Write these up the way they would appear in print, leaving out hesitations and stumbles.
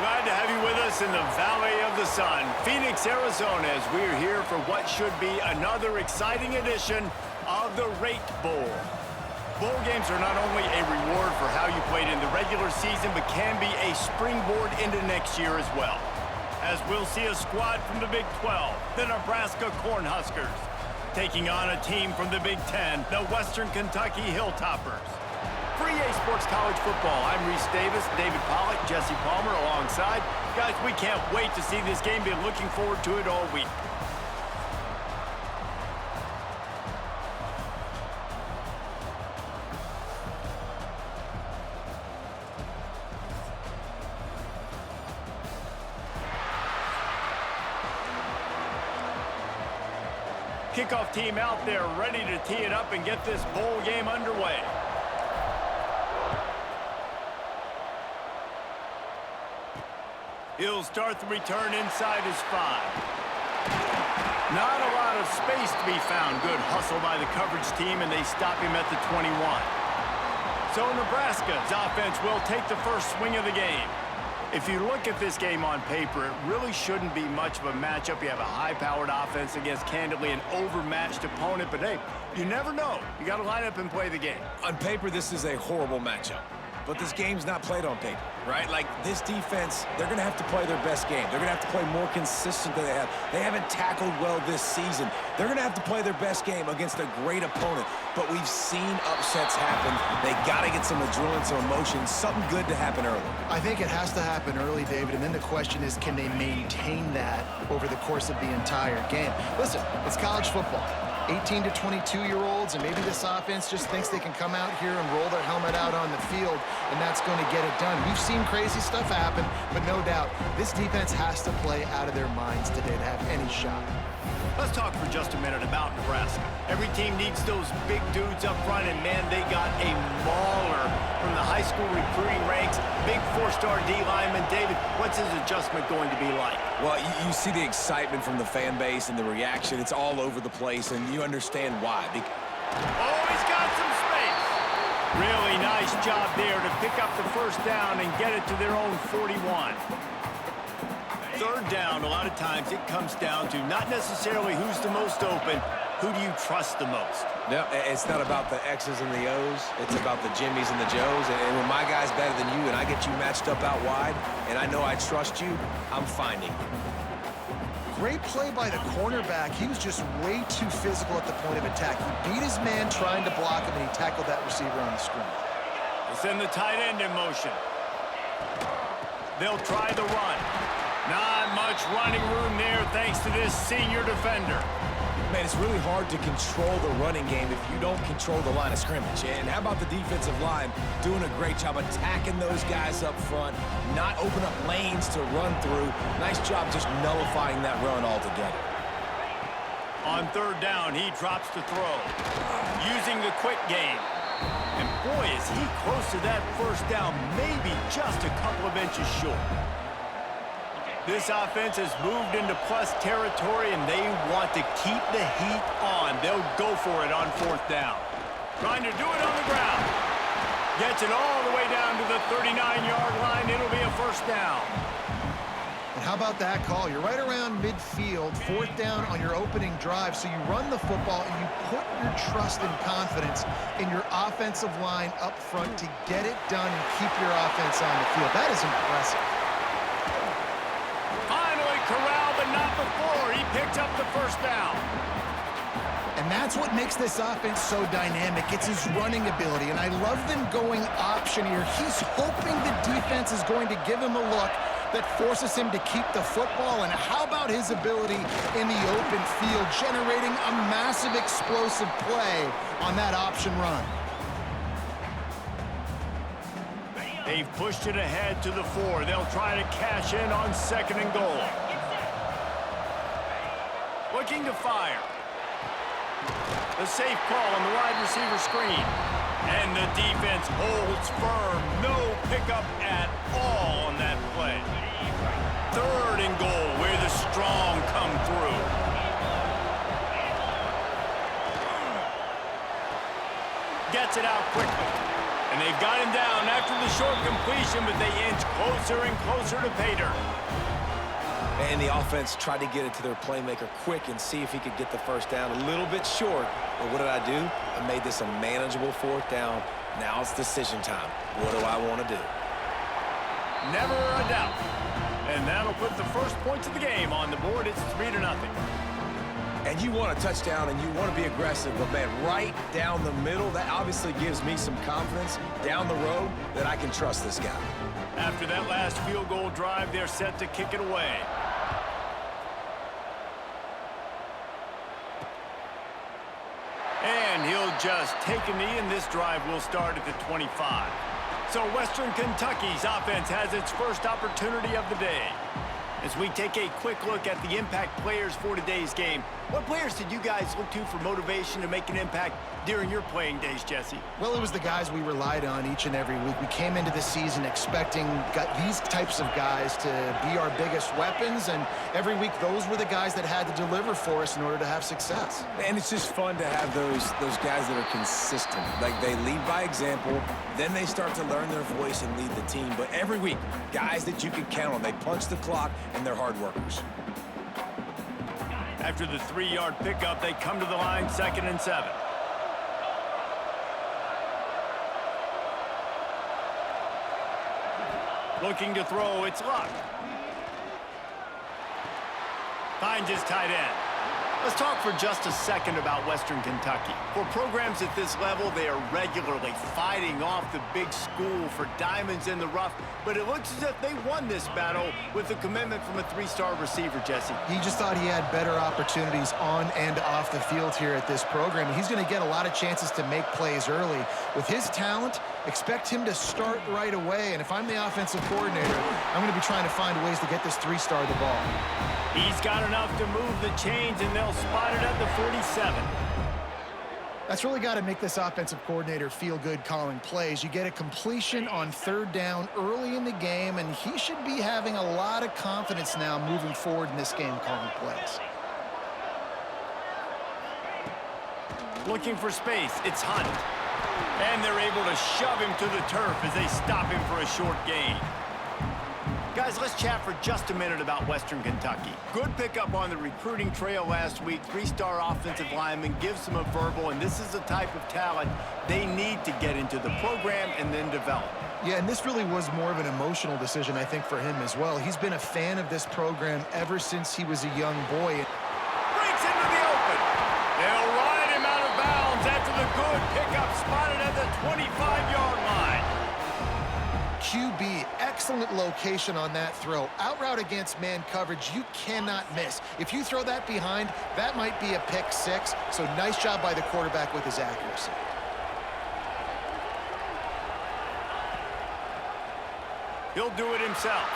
Glad to have you with us in the Valley of the Sun, Phoenix, Arizona, as we're here for what should be another exciting edition of the Rate Bowl. Bowl games are not only a reward for how you played in the regular season, but can be a springboard into next year as well. As we'll see a squad from the Big 12, the Nebraska Cornhuskers, taking on a team from the Big 10, the Western Kentucky Hilltoppers. For EA Sports College Football, I'm Reese Davis, David Pollack, Jesse Palmer alongside. Guys, we can't wait to see this game. Been looking forward to it all week. Kickoff team out there ready to tee it up and get this bowl game underway. He'll start the return inside his 5. Not a lot of space to be found. Good hustle by the coverage team, and they stop him at the 21. So Nebraska's offense will take the first swing of the game. If you look at this game on paper, it really shouldn't be much of a matchup. You have a high-powered offense against, candidly, an overmatched opponent. But, hey, you never know. You got to line up and play the game. On paper, this is a horrible matchup. But this game's not played on paper, right? Like, this defense, they're going to have to play their best game. They're going to have to play more consistent than they have. They haven't tackled well this season. They're going to have to play their best game against a great opponent. But we've seen upsets happen. They got to get some adrenaline, some emotion, something good to happen early. I think it has to happen early, David, and then the question is, can they maintain that over the course of the entire game? Listen, it's college football. 18 to 22-year-olds, and maybe this offense just thinks they can come out here and roll their helmet out on the field, and that's going to get it done. We've seen crazy stuff happen, but no doubt, this defense has to play out of their minds today to have any shot. Let's talk for just a minute about Nebraska. Every team needs those big dudes up front, and man, they got a mauler from the high school recruiting ranks. Big 4-star D lineman. David, what's his adjustment going to be like? Well, you see the excitement from the fan base and the reaction. It's all over the place, and you understand why. Oh, he's got some space. Really nice job there to pick up the first down and get it to their own 41. Third down, a lot of times it comes down to not necessarily who's the most open, who do you trust the most? No, it's not about the X's and the O's. It's about the Jimmies and the Joes. And when my guy's better than you and I get you matched up out wide and I know I trust you, I'm finding you. Great play by the cornerback. He was just way too physical at the point of attack. He beat his man trying to block him, and he tackled that receiver on the screen. We'll send the tight end in motion. They'll try the run. Not much running room there thanks to this senior defender. Man, it's really hard to control the running game if you don't control the line of scrimmage. And how about the defensive line doing a great job attacking those guys up front, not open up lanes to run through. Nice job just nullifying that run altogether. On third down, he drops to throw, using the quick game. And boy, is he close to that first down, maybe just a couple of inches short. This offense has moved into plus territory, and they want to keep the heat on. They'll go for it on fourth down. Trying to do it on the ground. Gets it all the way down to the 39-yard line. It'll be a first down. And how about that call? You're right around midfield, fourth down on your opening drive, so you run the football and you put your trust and confidence in your offensive line up front to get it done and keep your offense on the field. That is impressive. Corral, but not before. He picked up the first down. And that's what makes this offense so dynamic. It's his running ability, and I love them going option here. He's hoping the defense is going to give him a look that forces him to keep the football. And how about his ability in the open field, generating a massive explosive play on that option run? They've pushed it ahead to the 4. They'll try to cash in on second and goal. Looking to fire. The safe call on the wide receiver screen. And the defense holds firm. No pickup at all on that play. Third and goal, where the strong come through. Gets it out quickly. And they They've got him down after the short completion, but they inch closer and closer to pay dirt. And the offense tried to get it to their playmaker quick and see if he could get the first down. A little bit short, but what did I do? I made this a manageable fourth down. Now it's decision time. What do I want to do? Never a doubt. And that'll put the first points of the game on the board. It's 3-0. And you want a touchdown and you want to be aggressive, but man, right down the middle, that obviously gives me some confidence down the road that I can trust this guy. After that last field goal drive, they're set to kick it away. And he'll just take a knee, and this drive will start at the 25. So Western Kentucky's offense has its first opportunity of the day. As we take a quick look at the impact players for today's game, what players did you guys look to for motivation to make an impact during your playing days, Jesse? Well, it was the guys we relied on each and every week. We came into the season expecting these types of guys to be our biggest weapons, and every week those were the guys that had to deliver for us in order to have success. And it's just fun to have those guys that are consistent. Like, they lead by example, then they start to learn their voice and lead the team. But every week, guys that you can count on, they punch the clock, and they're hard workers. After the 3-yard pickup, they come to the line, 2nd and 7. Looking to throw, it's Luck. Finds his tight end. Let's talk for just a second about Western Kentucky. For programs at this level, they are regularly fighting off the big school for diamonds in the rough, but it looks as if they won this battle with a commitment from a 3-star receiver, Jesse. He just thought he had better opportunities on and off the field here at this program. He's going to get a lot of chances to make plays early. With his talent, expect him to start right away, and if I'm the offensive coordinator, I'm going to be trying to find ways to get this 3-star the ball. He's got enough to move the chains, and they'll spot it at the 47. That's really got to make this offensive coordinator feel good calling plays. You get a completion on 3rd down early in the game, and he should be having a lot of confidence now moving forward in this game calling plays. Looking for space, it's Hunt. And they're able to shove him to the turf as they stop him for a short gain. Guys, let's chat for just a minute about Western Kentucky. Good pickup on the recruiting trail last week. 3-star offensive lineman gives them a verbal, and this is the type of talent they need to get into the program and then develop. Yeah, and this really was more of an emotional decision, I think, for him as well. He's been a fan of this program ever since he was a young boy. Breaks into the open. They'll ride him out of bounds after the good pickup spotted at the 25-yard line. QB, excellent location on that throw. Out route against man coverage, you cannot miss. If you throw that behind, that might be a pick 6. So nice job by the quarterback with his accuracy. He'll do it himself.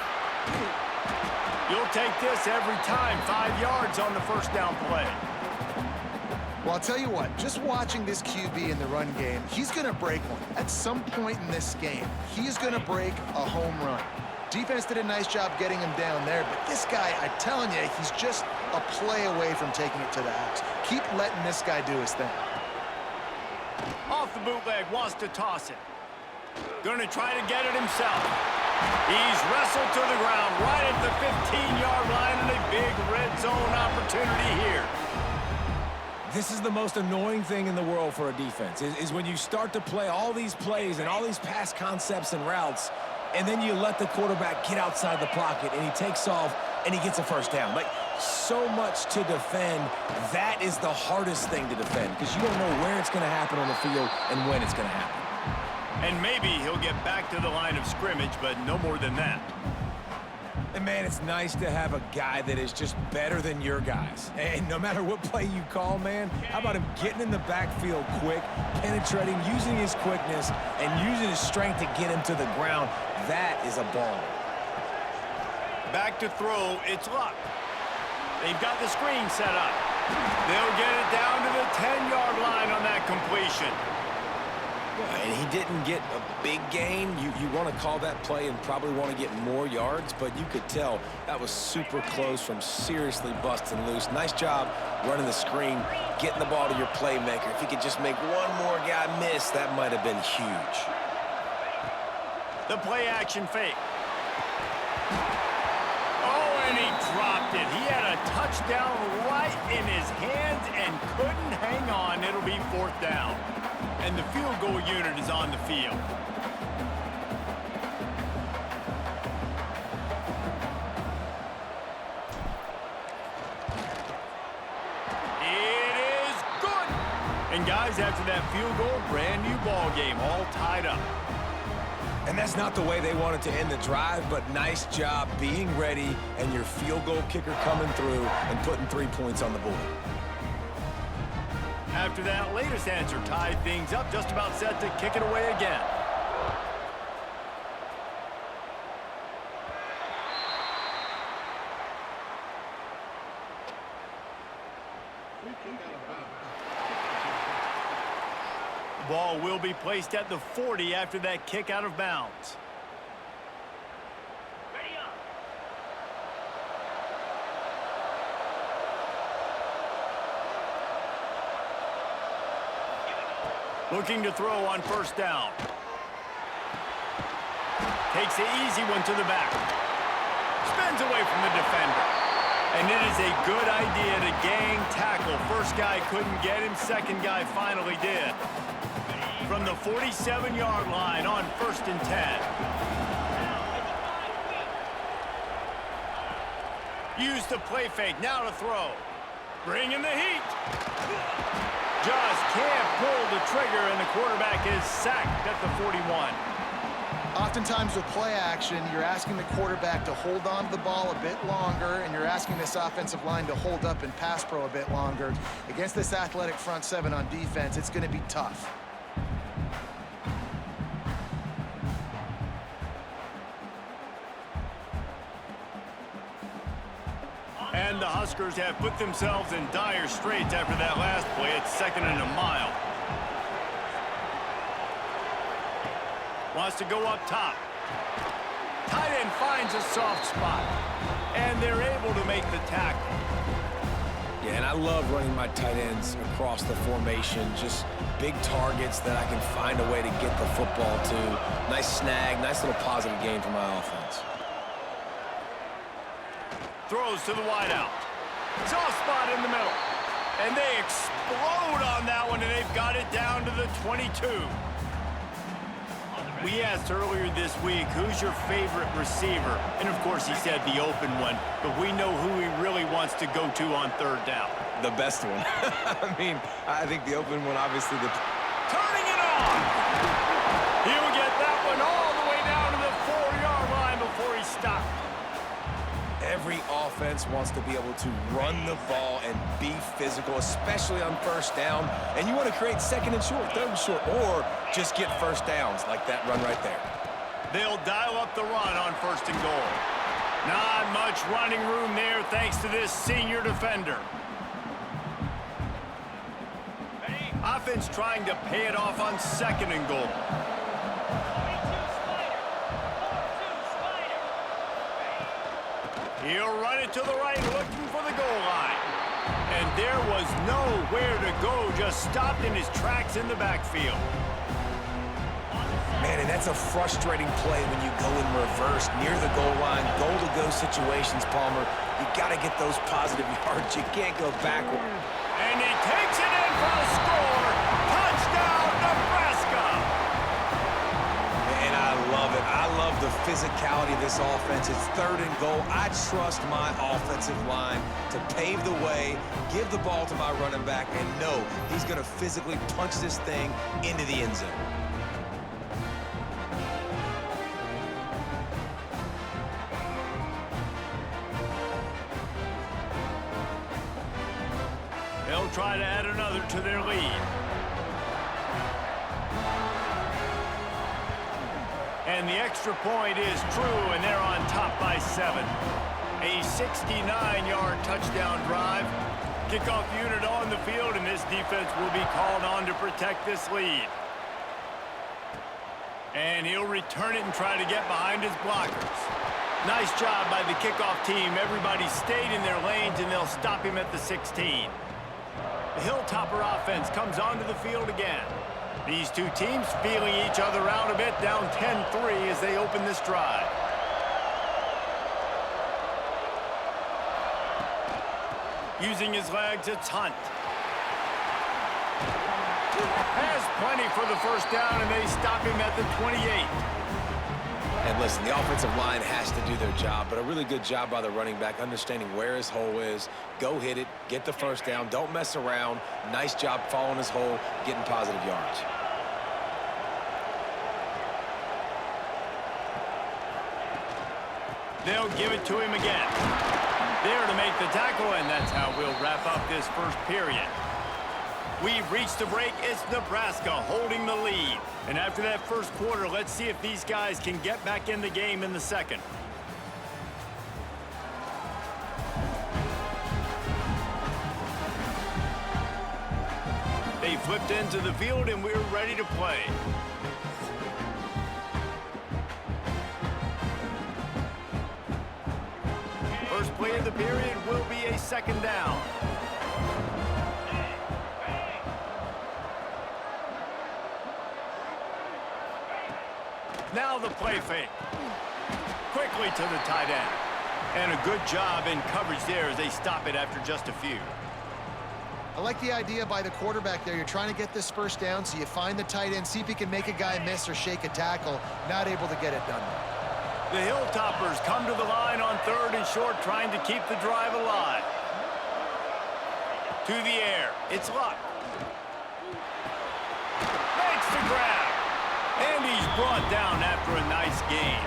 You'll take this every time. 5 yards on the first down play. Well, I'll tell you what, just watching this QB in the run game, he's going to break one. At some point in this game, he's going to break a home run. Defense did a nice job getting him down there, but this guy, I'm telling you, he's just a play away from taking it to the house. Keep letting this guy do his thing. Off the bootleg, wants to toss it. Going to try to get it himself. He's wrestled to the ground right at the 15-yard line, and a big red zone opportunity here. This is the most annoying thing in the world for a defense, is when you start to play all these plays and all these pass concepts and routes, and then you let the quarterback get outside the pocket, and he takes off, and he gets a first down. Like, so much to defend. That is the hardest thing to defend, because you don't know where it's going to happen on the field and when it's going to happen. And maybe he'll get back to the line of scrimmage, but no more than that. And, man, it's nice to have a guy that is just better than your guys. And no matter what play you call, man, how about him getting in the backfield quick, penetrating, using his quickness, and using his strength to get him to the ground? That is a ball. Back to throw, it's Luck. They've got the screen set up. They'll get it down to the 10-yard line on that completion. And he didn't get a big gain. You want to call that play and probably want to get more yards, but you could tell that was super close from seriously busting loose. Nice job running the screen, getting the ball to your playmaker. If he could just make one more guy miss, that might have been huge. The play action fake. Oh, and he dropped it. He had a touchdown right in his hands and couldn't hang on. It'll be 4th down. And the field goal unit is on the field. It is good. And guys, after that field goal, brand new ball game, all tied up. And that's not the way they wanted to end the drive, but nice job being ready and your field goal kicker coming through and putting 3 points on the board. After that latest answer tied things up, just about set to kick it away again. Ball will be placed at the 40 after that kick out of bounds. Looking to throw on 1st down. Takes the easy one to the back. Spins away from the defender. And it is a good idea to gang tackle. First guy couldn't get him. Second guy finally did. From the 47-yard line on 1st and 10. Use the play fake. Now to throw. Bring in the heat. Just can't pull the trigger, and the quarterback is sacked at the 41. Oftentimes with play action, you're asking the quarterback to hold on to the ball a bit longer, and you're asking this offensive line to hold up in pass pro a bit longer. Against this athletic front seven on defense, it's going to be tough. And the Huskers have put themselves in dire straits after that last play. It's 2nd and a mile. Wants to go up top. Tight end finds a soft spot. And they're able to make the tackle. Yeah, and I love running my tight ends across the formation. Just big targets that I can find a way to get the football to. Nice snag, nice little positive gain for my offense. Throws to the wideout. Soft spot in the middle. And they explode on that one, and they've got it down to the 22. We asked earlier this week, who's your favorite receiver? And, of course, he said the open one. But we know who he really wants to go to on 3rd down. The best one. I mean, I think the open one, obviously, the... Turning it on! He'll get that one all the way down to the 4-yard line before he stopped. Every offense wants to be able to run the ball and be physical, especially on 1st down. And you want to create 2nd and short, 3rd and short, or just get 1st downs like that run right there. They'll dial up the run on 1st and goal. Not much running room there thanks to this senior defender. Offense trying to pay it off on 2nd and goal. He'll run it to the right, looking for the goal line. And there was nowhere to go, just stopped in his tracks in the backfield. Man, and that's a frustrating play when you go in reverse near the goal line, goal-to-go situations, Palmer. You got to get those positive yards. You can't go backward. And he takes it in for the score. Touchdown, Nebraska! And I love it. I love the physicality of this offense. It's 3rd and goal. I trust my offensive line to pave the way, give the ball to my running back, and know he's going to physically punch this thing into the end zone. They'll try to add another to their lead. And the extra point is true, and they're on top by 7. A 69-yard touchdown drive. Kickoff unit on the field, and this defense will be called on to protect this lead. And he'll return it and try to get behind his blockers. Nice job by the kickoff team. Everybody stayed in their lanes, and they'll stop him at the 16. The Hilltopper offense comes onto the field again. These two teams feeling each other out a bit, down 10-3 as they open this drive. Using his legs, it's Hunt. Has plenty for the first down, and they stop him at the 28. And listen, the offensive line has to do their job, but a really good job by the running back, understanding where his hole is. Go hit it, get the first down, don't mess around. Nice job following his hole, getting positive yards. They'll give it to him again. There to make the tackle, and that's how we'll wrap up this first period. We've reached the break. It's Nebraska holding the lead. And after that first quarter, let's see if these guys can get back in the game in the second. They flipped into the field, and we're ready to play. First play of the period will be a second down. Now the play fake. Quickly to the tight end. And a good job in coverage there as they stop it after just a few. I like the idea by the quarterback there. You're trying to get this first down, so you find the tight end, see if he can make a guy miss or shake a tackle. Not able to get it done. The Hilltoppers come to the line on 3rd and short, trying to keep the drive alive. To the air. It's Luck. Makes the grab. And he's brought down after a nice gain.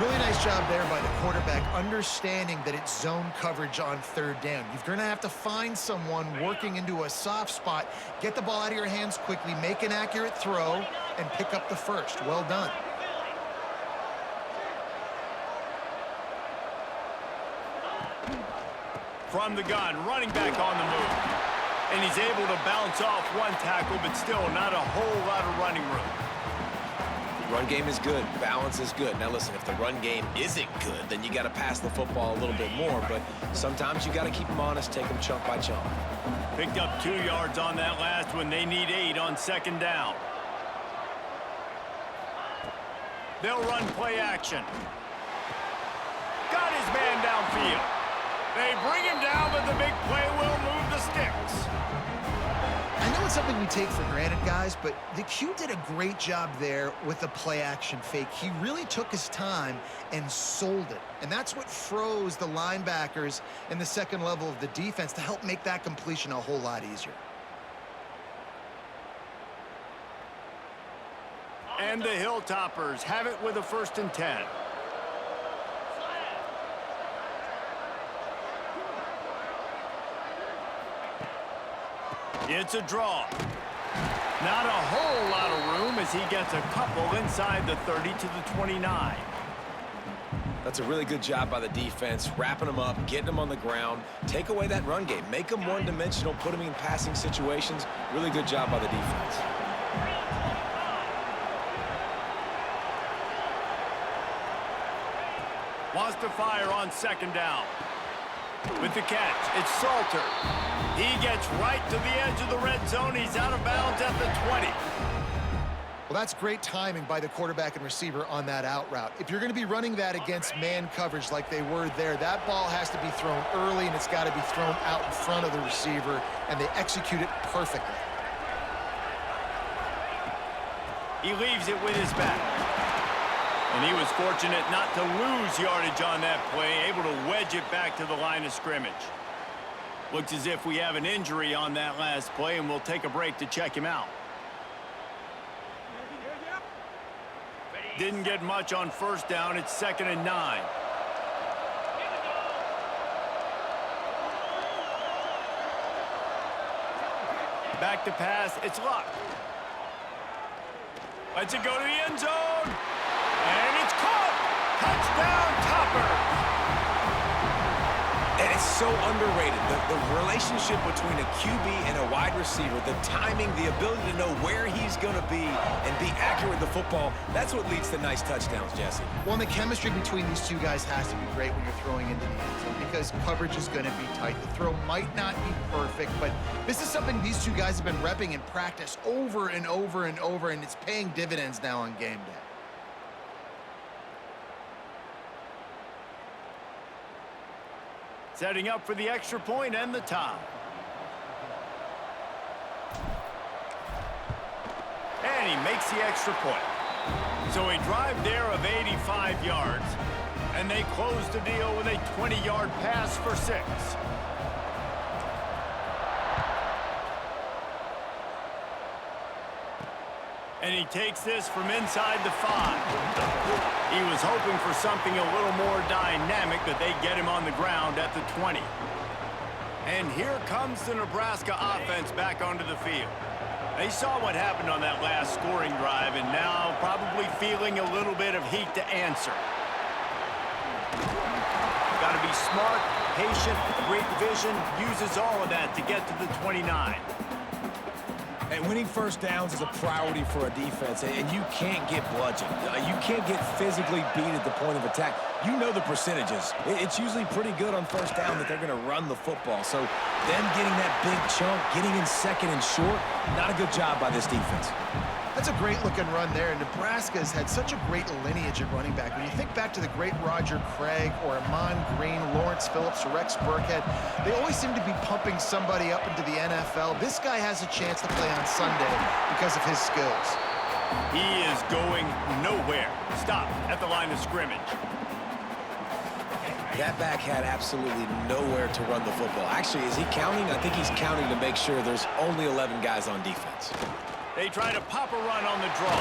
Really nice job there by the quarterback, understanding that it's zone coverage on 3rd down. You're going to have to find someone working into a soft spot, get the ball out of your hands quickly, make an accurate throw, and pick up the first. Well done. From the gun, running back on the move. And he's able to bounce off one tackle, but still not a whole lot of running room. Run game is good. Balance is good. Now, listen, if the run game isn't good, then you got to pass the football a little bit more. But sometimes you got to keep them honest, take them chunk by chunk. Picked up 2 yards on that last one. They need 8 on 2nd down. They'll run play action. Got his man downfield. They bring him down, but the big play will move the sticks. I know it's something we take for granted, guys, but the Q did a great job there with the play-action fake. He really took his time and sold it. And that's what froze the linebackers in the second level of the defense to help make that completion a whole lot easier. And the Hilltoppers have it with a 1st and 10. It's a draw. Not a whole lot of room as he gets a couple inside the 30 to the 29. That's a really good job by the defense, wrapping them up, getting them on the ground. Take away that run game. Make them one-dimensional, put them in passing situations. Really good job by the defense. Wants to fire on 2nd down. With the catch, it's Salter. He gets right to the edge of the red zone. He's out of bounds at the 20. Well, that's great timing by the quarterback and receiver on that out route. If you're going to be running that against man coverage like they were there, that ball has to be thrown early, and it's got to be thrown out in front of the receiver, and they execute it perfectly. He leaves it with his back. And he was fortunate not to lose yardage on that play, able to wedge it back to the line of scrimmage. Looks as if we have an injury on that last play, and we'll take a break to check him out. Didn't get much on 1st down. It's 2nd and 9. Back to pass. It's Luck. Lets it go to the end zone. And it's caught. Touchdown, Toppers. And It's so underrated. The relationship between a QB and a wide receiver, the timing, the ability to know where he's going to be and be accurate with the football, that's what leads to nice touchdowns, Jesse. Well, and the chemistry between these two guys has to be great when you're throwing into the end zone because coverage is going to be tight. The throw might not be perfect, but this is something these two guys have been repping in practice over and over and over, and it's paying dividends now on game day. Setting up for the extra point and the tie. And he makes the extra point. So a drive there of 85 yards, and they close the deal with a 20-yard pass for 6. And he takes this from inside the 5. He was hoping for something a little more dynamic, but they get him on the ground at the 20. And here comes the Nebraska offense back onto the field. They saw what happened on that last scoring drive, and now probably feeling a little bit of heat to answer. Got to be smart, patient, great vision, uses all of that to get to the 29. And winning first downs is a priority for a defense, and you can't get bludgeoned. You can't get physically beat at the point of attack. You know the percentages. It's usually pretty good on first down that they're going to run the football. So them getting that big chunk, getting in second and short, not a good job by this defense. That's a great-looking run there. Nebraska's had such a great lineage at running back. When you think back to the great Roger Craig or Amon Green, Lawrence Phillips, or Rex Burkhead, they always seem to be pumping somebody up into the NFL. This guy has a chance to play on Sunday because of his skills. He is going nowhere. Stop at the line of scrimmage. That back had absolutely nowhere to run the football. Actually, is he counting? I think he's counting to make sure there's only 11 guys on defense. They try to pop a run on the draw.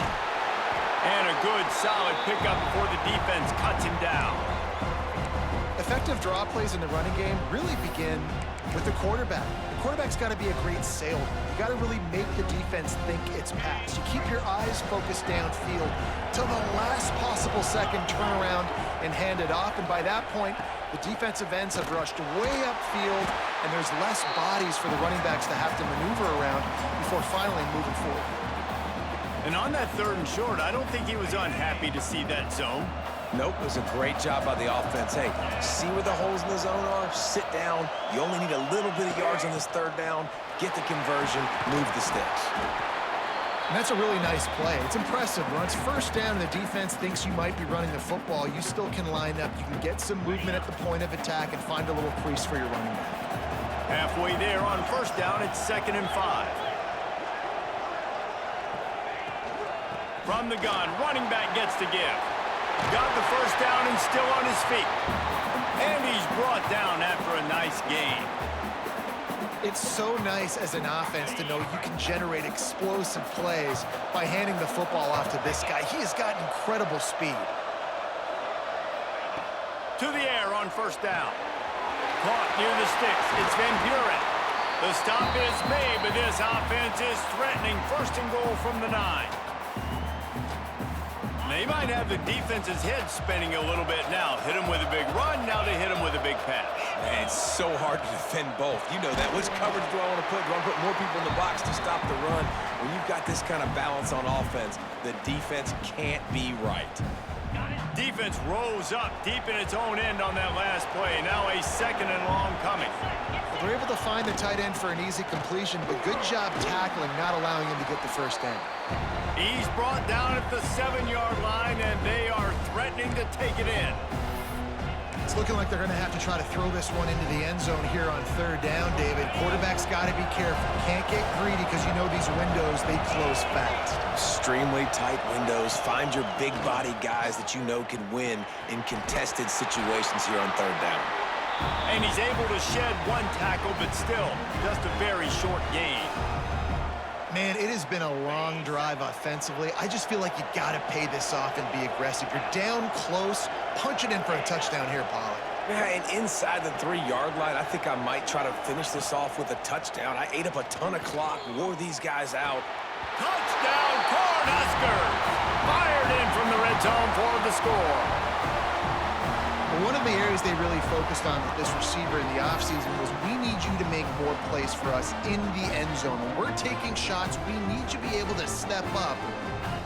And a good, solid pickup before the defense cuts him down. Effective draw plays in the running game really begin with the quarterback. The quarterback's got to be a great salesman. You got to really make the defense think it's pass. You keep your eyes focused downfield till the last possible second, turn around and hand it off. And by that point, the defensive ends have rushed way upfield, and there's less bodies for the running backs to have to maneuver around before finally moving forward. And on that 3rd and short, I don't think he was unhappy to see that zone. Nope, it was a great job by the offense. Hey, see where the holes in the zone are? Sit down. You only need a little bit of yards on this 3rd down. Get the conversion, move the sticks. And that's a really nice play. It's impressive. When it's first down and the defense thinks you might be running the football, you still can line up. You can get some movement at the point of attack and find a little crease for your running back. Halfway there on first down, it's 2nd and 5. From the gun, running back gets to give. Got the first down and still on his feet. And he's brought down after a nice gain. It's so nice as an offense to know you can generate explosive plays by handing the football off to this guy. He has got incredible speed. To the air on first down. Caught near the sticks. It's Van Buren. The stop is made, but this offense is threatening. 1st and goal from the 9. They might have the defense's head spinning a little bit now. Hit him with a big run, now they hit him with a big pass. Man, it's so hard to defend both. You know that. Which coverage do I want to put? Do I put more people in the box to stop the run? When you've got this kind of balance on offense, the defense can't be right. Defense rose up deep in its own end on that last play. Now a 2nd and long coming. They're able to find the tight end for an easy completion, but good job tackling, not allowing him to get the first down. He's brought down at the 7-yard line, and they are threatening to take it in. It's looking like they're going to have to try to throw this one into the end zone here on 3rd down, David. Quarterback's got to be careful. Can't get greedy because you know these windows, they close fast. Extremely tight windows. Find your big body guys that you know can win in contested situations here on 3rd down. And he's able to shed one tackle, but still just a very short gain. Man, it has been a long drive offensively. I just feel like you got to pay this off and be aggressive. You're down close. Punch it in for a touchdown here, Pollard. Yeah, and inside the 3-yard line, I think I might try to finish this off with a touchdown. I ate up a ton of clock, wore these guys out. Touchdown, Cornhuskers! Fired in from the red zone for the score. One of the areas they really focused on with this receiver in the offseason was we need you to make more plays for us in the end zone. When we're taking shots, we need you to be able to step up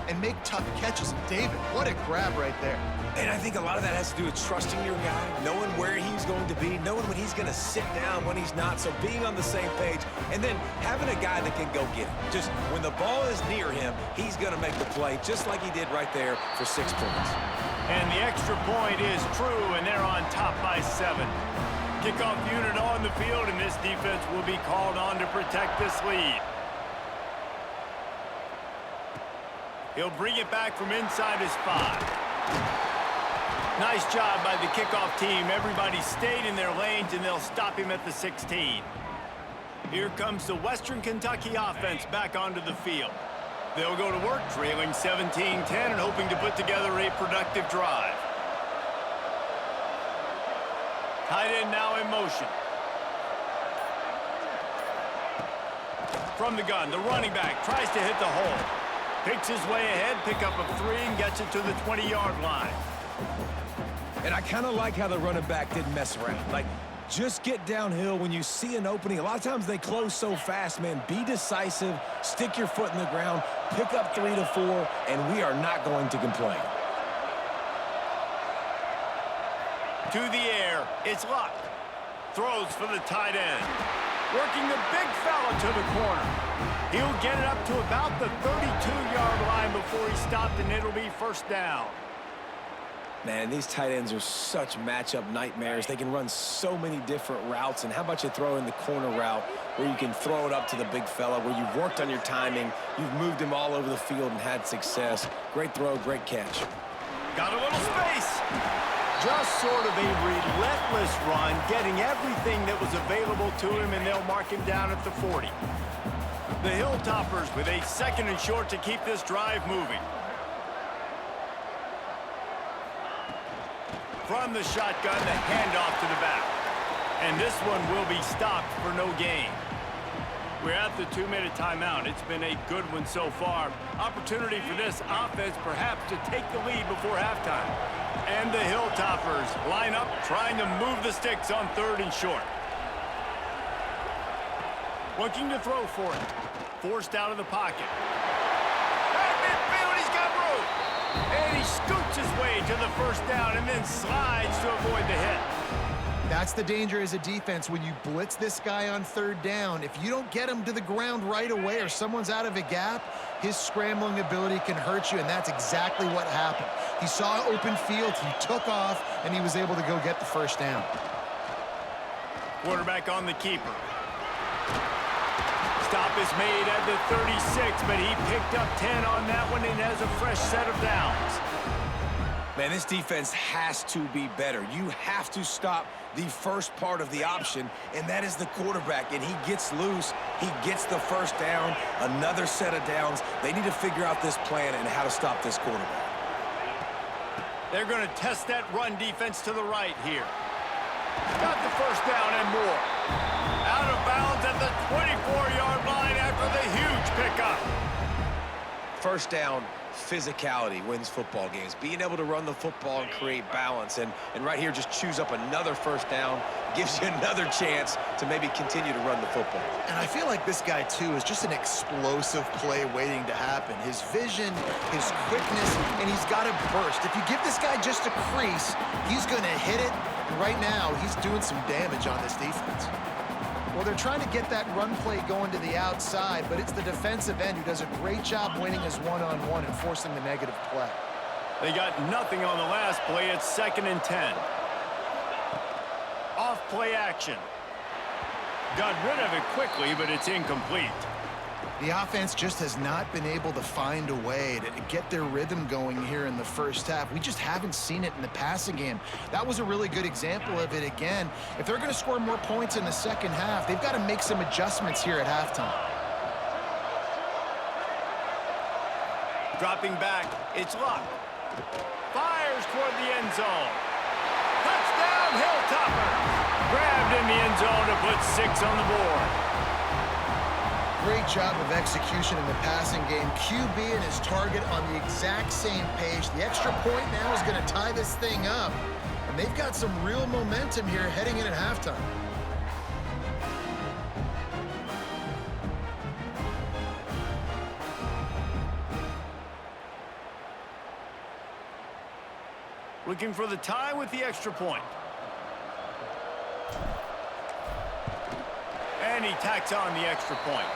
and make tough catches. And David, what a grab right there. And I think a lot of that has to do with trusting your guy, knowing where he's going to be, knowing when he's going to sit down, when he's not, so being on the same page, and then having a guy that can go get it. Just when the ball is near him, he's going to make the play, just like he did right there for 6 points. And the extra point is true, and they're on top by 7. Kickoff unit on the field, and this defense will be called on to protect this lead. He'll bring it back from inside his 5. Nice job by the kickoff team. Everybody stayed in their lanes, and they'll stop him at the 16. Here comes the Western Kentucky offense back onto the field. They'll go to work, trailing 17-10 and hoping to put together a productive drive. Tight end now in motion. From the gun, the running back tries to hit the hole. Picks his way ahead, pick up a 3, and gets it to the 20-yard line. And I kind of like how the running back didn't mess around. Like, just get downhill when you see an opening. A lot of times they close so fast, man. Be decisive, stick your foot in the ground, pick up 3 to 4, and we are not going to complain. To the air, it's Luck. Throws for the tight end. Working the big fella to the corner. He'll get it up to about the 32-yard line before he stopped, and it'll be first down. Man, these tight ends are such matchup nightmares. They can run so many different routes. And how about you throw in the corner route where you can throw it up to the big fella, where you've worked on your timing, you've moved him all over the field and had success. Great throw, great catch. Got a little space. Just sort of a relentless run, getting everything that was available to him, and they'll mark him down at the 40. The Hilltoppers with a 2nd and short to keep this drive moving. From the shotgun, the handoff to the back. And this one will be stopped for no gain. We're at the 2-minute timeout. It's been a good one so far. Opportunity for this offense perhaps to take the lead before halftime. And the Hilltoppers line up trying to move the sticks on 3rd and short. Looking to throw for it. Forced out of the pocket. At midfield, he's got room. And he scoots his way to the first down and then slides to avoid the hit. That's the danger as a defense when you blitz this guy on 3rd down. If you don't get him to the ground right away or someone's out of a gap, his scrambling ability can hurt you, and that's exactly what happened. He saw open field, he took off, and he was able to go get the first down. Quarterback on the keeper. Stop is made at the 36, but he picked up 10 on that one and has a fresh set of downs. Man, this defense has to be better. You have to stop the first part of the option, and that is the quarterback. And he gets loose. He gets the first down, another set of downs. They need to figure out this plan and how to stop this quarterback. They're going to test that run defense to the right here. Got the first down and more. Out of bounds at the 24-yard line after the huge pickup. First down, physicality wins football games. Being able to run the football and create balance. And right here, just choose up another first down. Gives you another chance to maybe continue to run the football. And I feel like this guy, too, is just an explosive play waiting to happen. His vision, his quickness, and he's got a burst. If you give this guy just a crease, he's going to hit it. And right now, he's doing some damage on this defense. Well, they're trying to get that run play going to the outside, but it's the defensive end who does a great job winning his one-on-one and forcing the negative play. They got nothing on the last play. It's 2nd and 10. Off play action. Got rid of it quickly, but it's incomplete. The offense just has not been able to find a way to get their rhythm going here in the first half. We just haven't seen it in the passing game. That was a really good example of it again. If they're going to score more points in the second half, they've got to make some adjustments here at halftime. Dropping back, it's Luck. Fires toward the end zone. Touchdown, Hilltoppers. Grabbed in the end zone to put 6 on the board. Great job of execution in the passing game. QB and his target on the exact same page. The extra point now is going to tie this thing up. And and they've got some real momentum here heading in at halftime. Looking for the tie with the extra point. And he tacks on the extra point.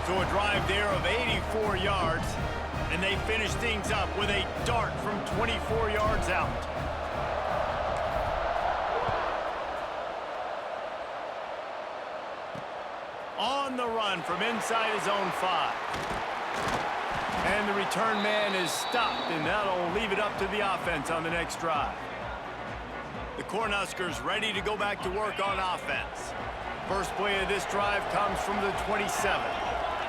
So a drive there of 84 yards, and they finish things up with a dart from 24 yards out. On the run from inside his own 5. And the return man is stopped, and that'll leave it up to the offense on the next drive. The Cornhuskers ready to go back to work on offense. First play of this drive comes from the 27.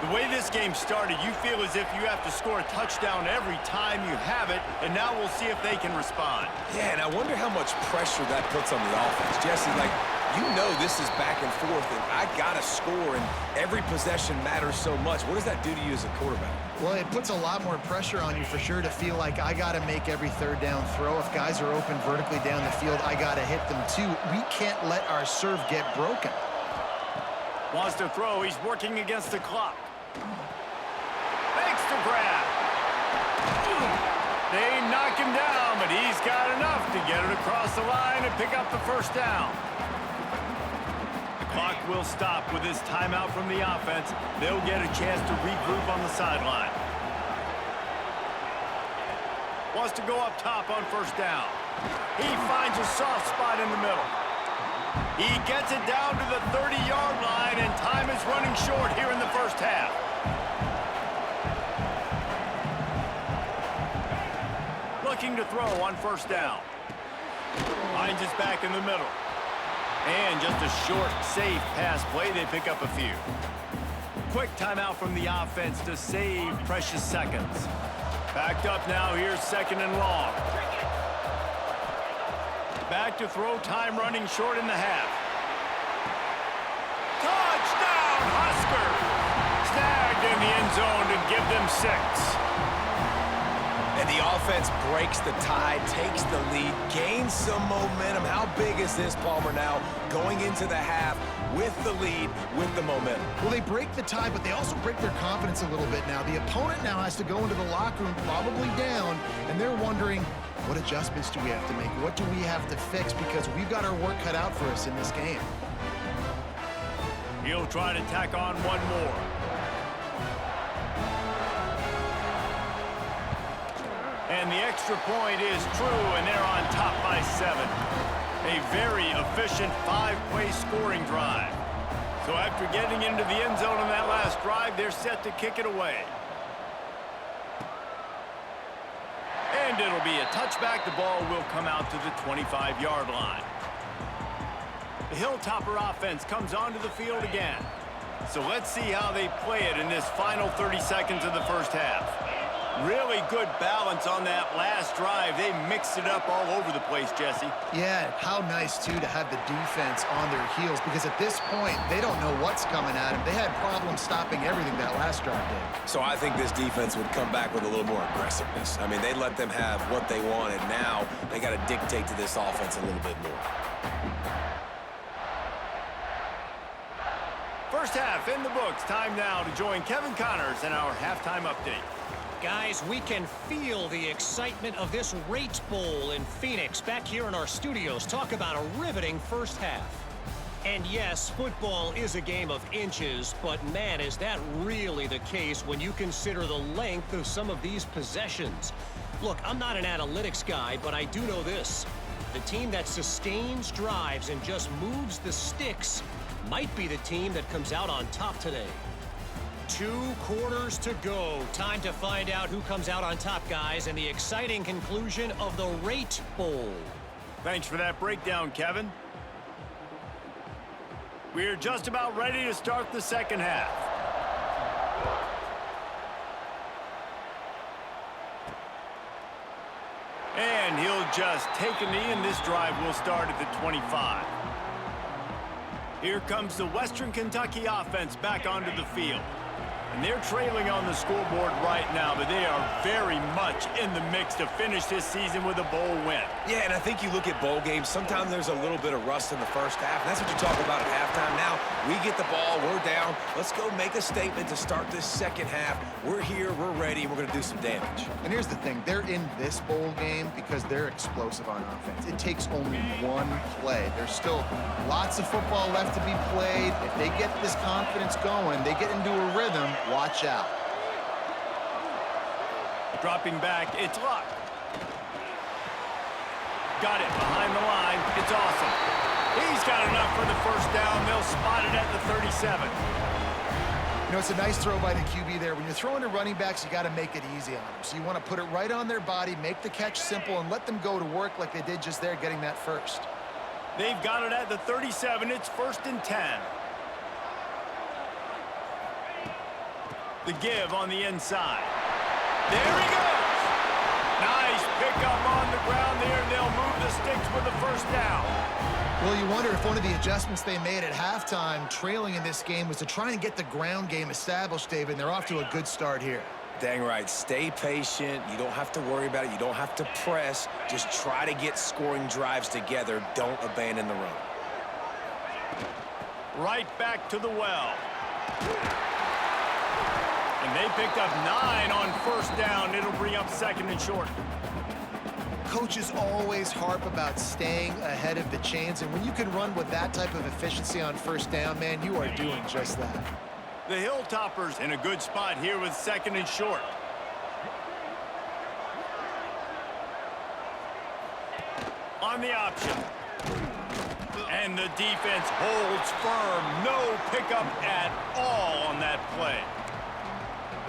The way this game started, you feel as if you have to score a touchdown every time you have it, and now we'll see if they can respond. Yeah, and I wonder how much pressure that puts on the offense. Jesse, like, you know this is back and forth, and I got to score, and every possession matters so much. What does that do to you as a quarterback? Well, it puts a lot more pressure on you for sure to feel like I got to make every third down throw. If guys are open vertically down the field, I got to hit them too. We can't let our serve get broken. Wants to throw. He's working against the clock. Makes the grab. They knock him down, but he's got enough to get it across the line and pick up the first down. Clock will stop with this timeout from the offense. They'll get a chance to regroup on the sideline. Wants to go up top on first down. He finds a soft spot in the middle. He gets it down to the 30-yard line, and time is running short here in the first half. Looking to throw on first down. Finds his back in the middle. And just a short, safe pass play. They pick up a few. Quick timeout from the offense to save precious seconds. Backed up now. Here's second and long. Back to throw. Time running short in the half. Touchdown, Huskers! Snagged in the end zone to give them 6. And the offense breaks the tie, takes the lead, gains some momentum. How big is this, Palmer, now going into the half with the lead, with the momentum? Well, they break the tie, but they also break their confidence a little bit now. The opponent now has to go into the locker room probably down, and they're wondering, what adjustments do we have to make? What do we have to fix? Because we've got our work cut out for us in this game. He'll try to tack on one more. And the extra point is true, and they're on top by 7. A very efficient 5-play scoring drive. So after getting into the end zone on that last drive, they're set to kick it away. And it'll be a touchback. The ball will come out to the 25-yard line. The Hilltopper offense comes onto the field again. So let's see how they play it in this final 30 seconds of the first half. Really good balance on that last drive. They mixed it up all over the place, Jesse. Yeah, how nice, too, to have the defense on their heels, because at this point, they don't know what's coming at them. They had problems stopping everything that last drive did. So I think this defense would come back with a little more aggressiveness. I mean, they let them have what they wanted. Now they got to dictate to this offense a little bit more. First half in the books. Time now to join Kevin Connors in our halftime update. Guys, we can feel the excitement of this Rate Bowl in Phoenix back here in our studios. Talk about a riveting first half. And yes, football is a game of inches, but man, is that really the case when you consider the length of some of these possessions. Look, I'm not an analytics guy, but I do know this. The team that sustains drives and just moves the sticks might be the team that comes out on top today. 2 quarters to go. Time to find out who comes out on top, guys, and the exciting conclusion of the Rate Bowl. Thanks for that breakdown, Kevin. We're just about ready to start the second half. And he'll just take a knee, and this drive will start at the 25. Here comes the Western Kentucky offense back onto the field. And they're trailing on the scoreboard right now, but they are very much in the mix to finish this season with a bowl win. Yeah, and I think you look at bowl games, sometimes there's a little bit of rust in the first half, and that's what you talk about at halftime. Now, we get the ball, we're down. Let's go make a statement to start this second half. We're here, we're ready, and we're going to do some damage. And here's the thing. They're in this bowl game because they're explosive on offense. It takes only one play. There's still lots of football left to be played. If they get this confidence going, they get into a rhythm, watch out. Dropping back, it's Luck. Got it behind the line. It's awesome. He's got enough for the first down. They'll spot it at the 37. You know, it's a nice throw by the QB there. When you're throwing to running backs, you got to make it easy on them. So you want to put it right on their body, make the catch simple, and let them go to work like they did just there, getting that first. They've got it at the 37. It's 1st and 10. The give on the inside. There he goes. Nice pickup on the ground there, and they'll move the sticks with the first down. Well, you wonder if one of the adjustments they made at halftime, trailing in this game, was to try and get the ground game established, David, and they're off to a good start here. Dang right. Stay patient. You don't have to worry about it. You don't have to press. Just try to get scoring drives together. Don't abandon the run. Right back to the well. And they picked up 9 on first down. It'll bring up 2nd and short. Coaches always harp about staying ahead of the chains, and when you can run with that type of efficiency on first down, man, you are doing just that. The Hilltoppers in a good spot here with 2nd and short. On the option. And the defense holds firm. No pickup at all on that play.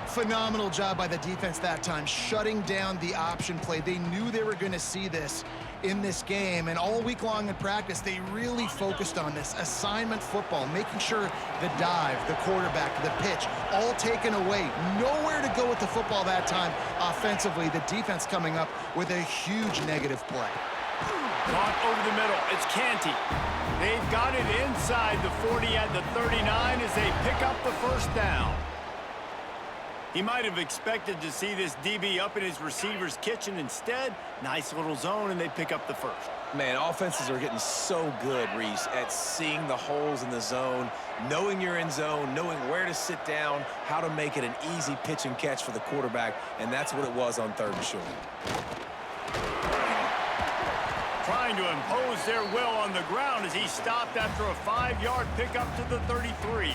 Phenomenal job by the defense that time, shutting down the option play. They knew they were going to see this in this game, and all week long in practice, they really focused on this assignment football, making sure the dive, the quarterback, the pitch, all taken away. Nowhere to go with the football that time offensively. The defense coming up with a huge negative play. Caught over the middle. It's Canty. They've got it inside the 40 at the 39 as they pick up the first down. He might have expected to see this DB up in his receiver's kitchen. Instead, nice little zone, and they pick up the first. Man, offenses are getting so good, Reese, at seeing the holes in the zone, knowing you're in zone, knowing where to sit down, how to make it an easy pitch and catch for the quarterback, and that's what it was on 3rd and short. Trying to impose their will on the ground as he stopped after a 5-yard pickup to the 33.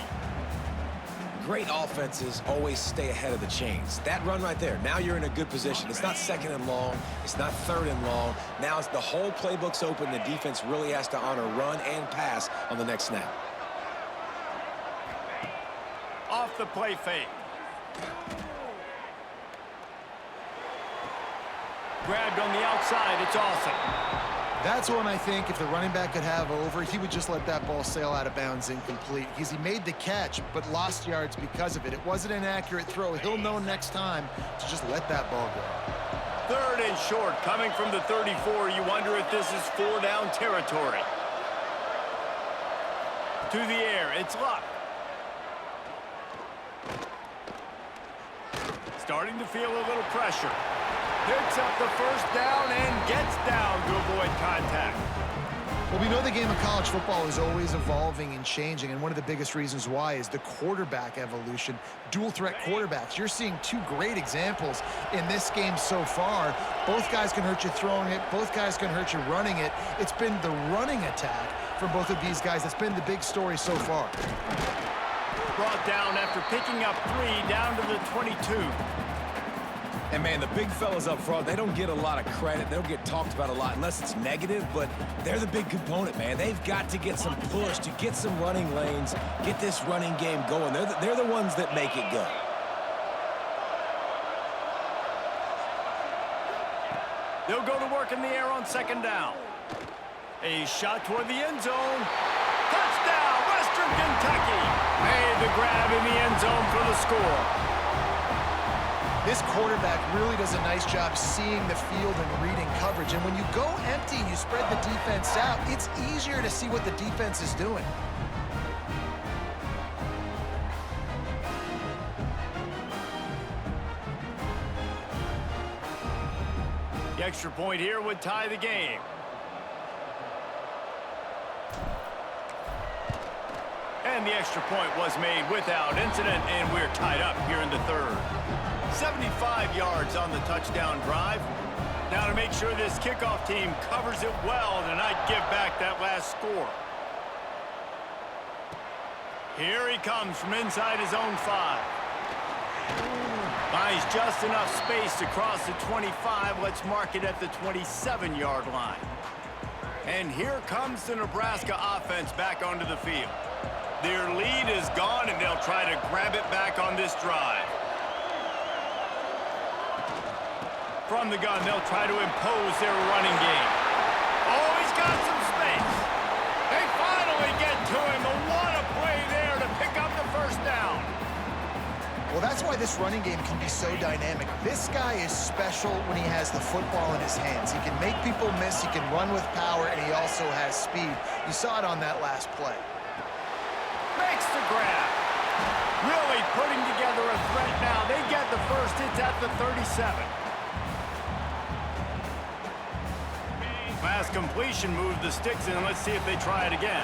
Great offenses always stay ahead of the chains. That run right there, now you're in a good position. It's not 2nd and long. It's not 3rd and long. Now it's the whole playbook's open. The defense really has to honor run and pass on the next snap. Off the play fake. Grabbed on the outside. It's awesome. That's one I think if the running back could have over, he would just let that ball sail out of bounds incomplete, because he made the catch but lost yards because of it. It wasn't an accurate throw. He'll know next time to just let that ball go. 3rd and short coming from the 34. You wonder if this is 4-down territory. To the air, it's Luck. Starting to feel a little pressure. Picks up the first down and gets down to avoid contact. Well, we know the game of college football is always evolving and changing, and one of the biggest reasons why is the quarterback evolution. Dual threat quarterbacks. You're seeing 2 great examples in this game so far. Both guys can hurt you throwing it. Both guys can hurt you running it. It's been the running attack for both of these guys that's been the big story so far. Brought down after picking up 3 down to the 22. And, man, the big fellas up front, they don't get a lot of credit. They don't get talked about a lot unless it's negative, but they're the big component, man. They've got to get some push, to get some running lanes, get this running game going. They're the ones that make it go. They'll go to work in the air on 2nd down. A shot toward the end zone. Touchdown, Western Kentucky. Made the grab in the end zone for the score. This quarterback really does a nice job seeing the field and reading coverage. And when you go empty and you spread the defense out, it's easier to see what the defense is doing. extra point here would tie the game. And the extra point was made without incident, and we're tied up here in the third. 75 yards on the touchdown drive. Now to make sure this kickoff team covers it well and not give back that last score. Here he comes from inside his own 5. Finds just enough space to cross the 25. Let's mark it at the 27-yard line. And here comes the Nebraska offense back onto the field. Their lead is gone, and they'll try to grab it back on this drive. From the gun, they'll try to impose their running game. Oh, he's got some space. They finally get to him. And what a play there to pick up the first down. Well, that's why this running game can be so dynamic. This guy is special when he has the football in his hands. He can make people miss, he can run with power, and he also has speed. You saw it on that last play. Makes the grab. Really putting together a threat now. They get the first. It's at the 37. Last completion moved the sticks in. Let's see if they try it again.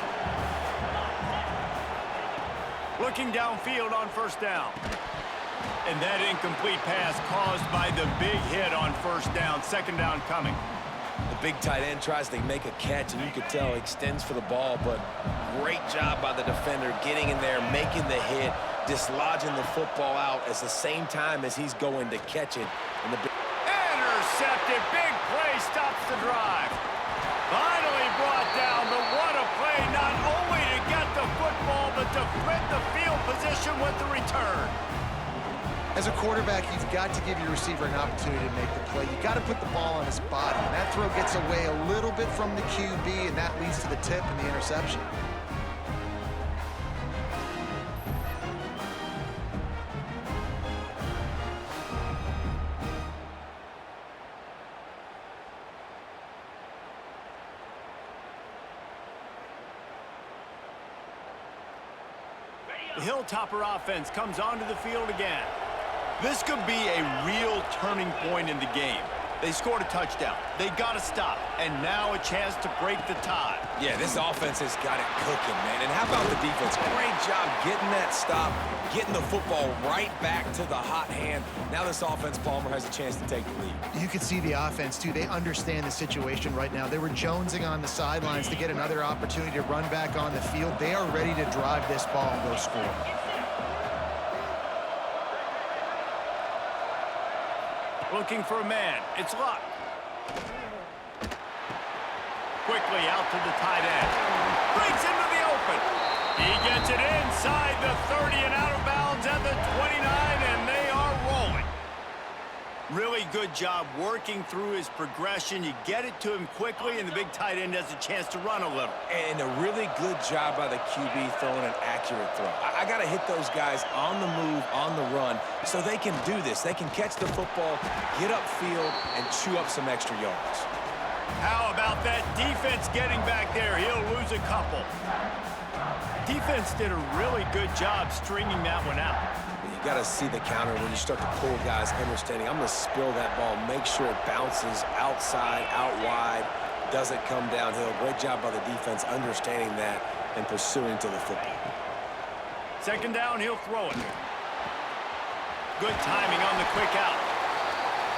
Looking downfield on first down. And that incomplete pass caused by the big hit on first down. Second down coming. The big tight end tries to make a catch, and you could tell he extends for the ball, but great job by the defender getting in there, making the hit, dislodging the football out at the same time as he's going to catch it. And the intercepted. Big play stops the drive. Finally brought down, but what a play, not only to get the football, but to flip the field position with the return. As a quarterback, you've got to give your receiver an opportunity to make the play. You've got to put the ball on his body. And that throw gets away a little bit from the QB, and that leads to the tip and the interception. The Hilltopper offense comes onto the field again. This could be a real turning point in the game. They scored a touchdown. They got to stop. And now a chance to break the tie. Yeah, this offense has got it cooking, man. And how about the defense? Great job getting that stop, getting the football right back to the hot hand. Now this offense, Palmer, has a chance to take the lead. You can see the offense, too. They understand the situation right now. They were jonesing on the sidelines to get another opportunity to run back on the field. They are ready to drive this ball and go score. Looking for a man. It's Luck. Quickly out to the tight end. Breaks into the open. He gets it inside the 30 and out of bounds at the 29, and they are rolling. Really good job working through his progression. You get it to him quickly, and the big tight end has a chance to run a little. And a really good job by the QB throwing an accurate throw. I got to hit those guys on the move, on the run, so they can do this. They can catch the football, get upfield, and chew up some extra yards. How about that defense getting back there? He'll lose a couple. Defense did a really good job stringing that one out. You got to see the counter when you start to pull guys, understanding I'm going to spill that ball, make sure it bounces outside, out wide, doesn't come downhill. Great job by the defense understanding that and pursuing to the football. Second down, he'll throw it. Good timing on the quick out.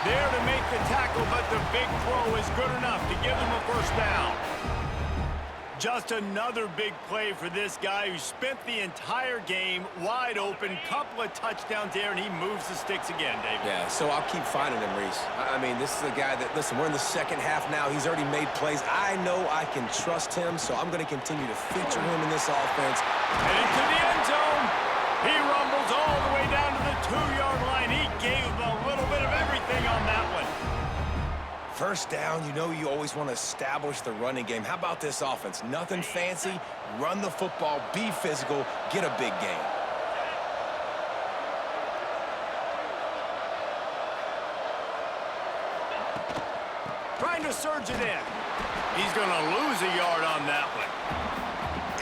There to make the tackle, but the big throw is good enough to give them a first down. Just another big play for this guy who spent the entire game wide open. Couple of touchdowns there, and he moves the sticks again, David. Yeah, so I'll keep finding him, Reese. I mean, this is a guy that, listen, we're in the second half now. He's already made plays. I know I can trust him, so I'm going to continue to feature him in this offense. And into the end zone. He rumbles all the way down to the 2-yard line. He gave a little bit of everything on that one. First down, you know you always want to establish the running game. How about this offense? Nothing fancy. Run the football, be physical, get a big gain. Trying to surge it in. He's going to lose a yard on that one.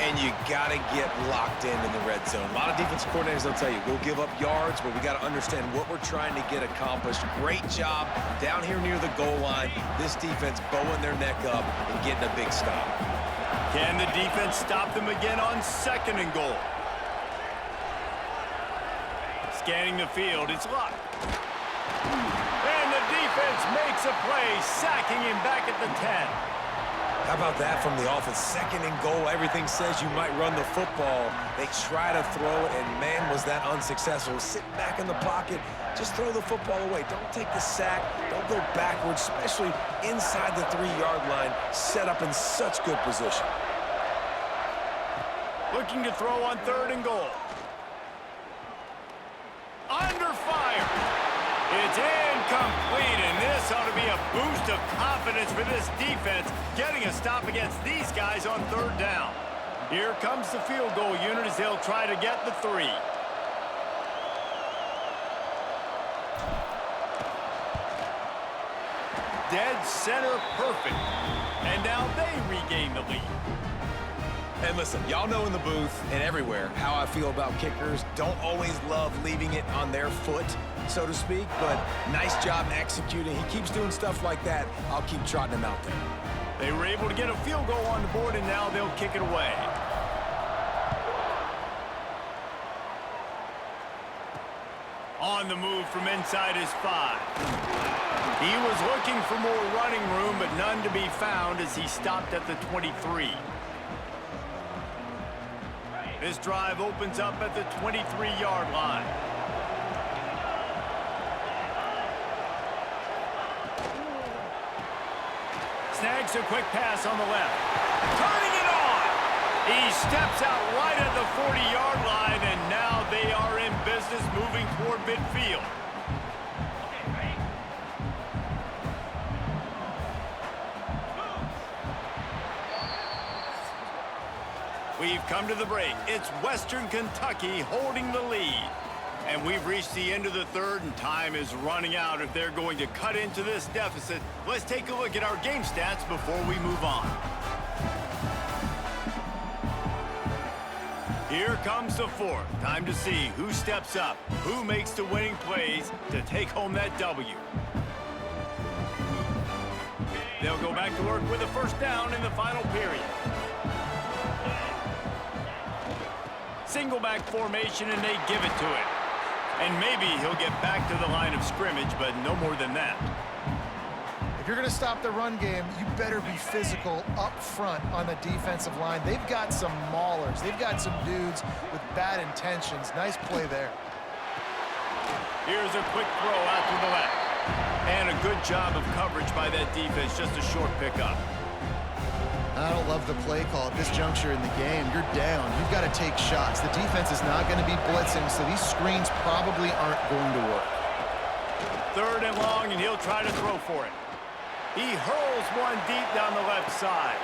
And you got to get locked in the red zone. A lot of defensive coordinators, they'll tell you, we'll give up yards, but we got to understand what we're trying to get accomplished. Great job down here near the goal line. This defense bowing their neck up and getting a big stop. Can the defense stop them again on 2nd and goal? Scanning the field, it's locked. And the defense makes a play, sacking him back at the 10. How about that from the offense? 2nd and goal. Everything says you might run the football. They try to throw it, and man, was that unsuccessful. Sit back in the pocket. Just throw the football away. Don't take the sack. Don't go backwards, especially inside the 3-yard line. Set up in such good position. Looking to throw on 3rd and goal. Under fire. It's incomplete, and this ought to be a boost of confidence for this defense, getting a stop against these guys on 3rd down. Here comes the field goal unit as they'll try to get the 3. Dead center perfect. And now they regain the lead. And listen, y'all know in the booth and everywhere how I feel about kickers. Don't always love leaving it on their foot, so to speak, but nice job executing. He keeps doing stuff like that. I'll keep trotting him out there. They were able to get a field goal on the board, and now they'll kick it away. On the move from inside his 5. He was looking for more running room, but none to be found as he stopped at the 23. This drive opens up at the 23-yard line. Snags a quick pass on the left. Turning it on! He steps out right at the 40-yard line, and now they are in business moving toward midfield. We've come to the break. It's Western Kentucky holding the lead. And we've reached the end of the 3rd, and time is running out if they're going to cut into this deficit. Let's take a look at our game stats before we move on. Here comes the 4th. Time to see who steps up, who makes the winning plays to take home that W. They'll go back to work with a 1st down in the final period. Single back formation, and they give it to him. And maybe he'll get back to the line of scrimmage, but no more than that. If you're going to stop the run game, you better be physical up front on the defensive line. They've got some maulers. They've got some dudes with bad intentions. Nice play there. Here's a quick throw out to the left. And a good job of coverage by that defense, just a short pickup. I don't love the play call at this juncture in the game. You're down. You've got to take shots. The defense is not going to be blitzing, so these screens probably aren't going to work. 3rd and long, and he'll try to throw for it. He hurls one deep down the left side.